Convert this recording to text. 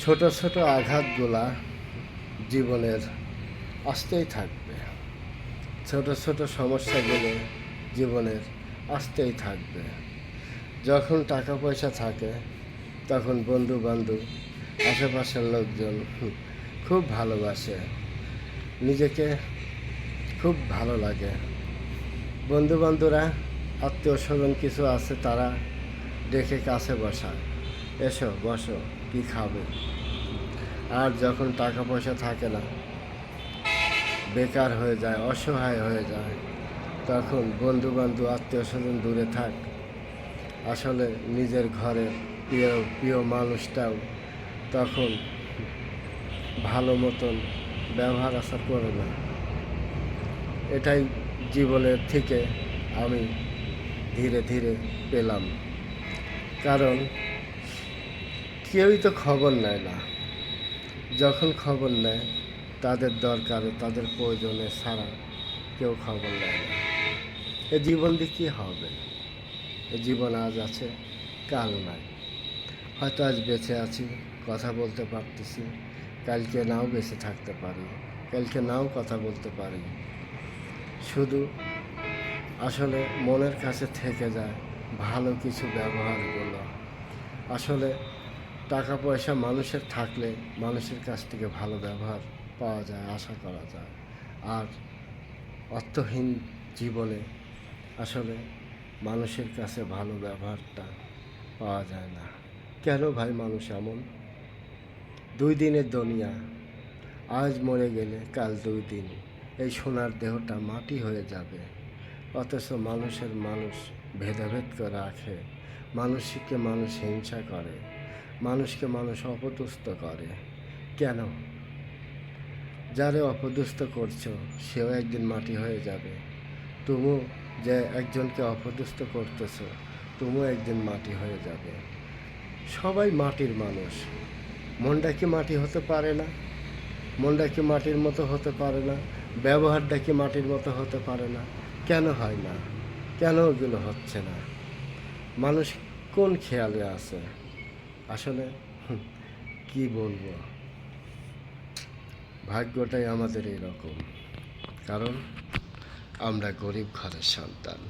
ছোট ছোট আঘাতগুলা জীবনের আসতেই থাকবে। ছোট ছোট সমস্যাগুলো জীবনের আসতেই থাকবে। যখন টাকা পয়সা থাকে তখন বন্ধু বান্ধব আশেপাশের লোকজন খুব ভালোবাসে, নিজেকে খুব ভালো লাগে। বন্ধু বান্ধবরা আত্মীয় স্বজন কিছু আছে, তারা ডেকে কাছে বসায়, এসো বসো, কি খাবে। আর যখন টাকা পয়সা থাকে না, বেকার হয়ে যায়, অসহায় হয়ে যায়, তখন বন্ধু বান্ধব আত্মীয় স্বজন দূরে থাক, আসলে নিজের ঘরে প্রিয় প্রিয় মানুষটাও তখন ভালো মতন ব্যবহার আশা করে না। এটাই জীবনের থেকে আমি ধীরে ধীরে পেলাম। কারণ কেউই তো খবর নেয় না। যখন খবর নেয় তাদের দরকারে, তাদের প্রয়োজনে ছাড়া কেউ খবর নেয় না। এ জীবন দিয়ে কী হবে? এ জীবন আজ আছে, কাল নাই। হয়তো আজ বেঁচে আছি, কথা বলতে পারতেছি, কালকে নাও বেঁচে থাকতে পারি, কালকে নাও কথা বলতে পারি। শুধু আসলে মনের কাছে থেকে যায় ভালো কিছু ব্যবহারগুলো। আসলে টাকা পয়সা মানুষের থাকলে মানুষের কাছ থেকে ভালো ব্যবহার পাওয়া যায়, আশা করা যায়। আর অর্থহীন জীবনে আসলে মানুষের কাছে ভালো ব্যবহারটা পাওয়া যায় না। কেন ভাই মানুষ এমন? 2 দিনের দুনিয়া, আজ মরে গেলে কাল 2 দিন এই সোনার দেহটা মাটি হয়ে যাবে। অথচ মানুষ ভেদাভেদ করে রাখে, মানুষকে মানুষ হিংসা করে, মানুষকে মানুষ অপদস্থ করে। কেন? যারে অপদস্থ করছো সেও একদিন মাটি হয়ে যাবে। তুমিও যে একজনকে অপদস্থ করতেছো, তুমিও একদিন মাটি হয়ে যাবে। সবাই মাটির মানুষ। মনটা কি মাটি হতে পারে না? মনটা কি মাটির মতো হতে পারে না? ব্যবহারটা কি মাটির মতো হতে পারে না? কেন হয় না? কেন ওগুলো হচ্ছে না? মানুষ কোন খেয়ালে আছে? আসলে কি বলবো, ভাগ্যটাই আমাদের এরকম। কারণ আমরা গরিব ঘরের সন্তান।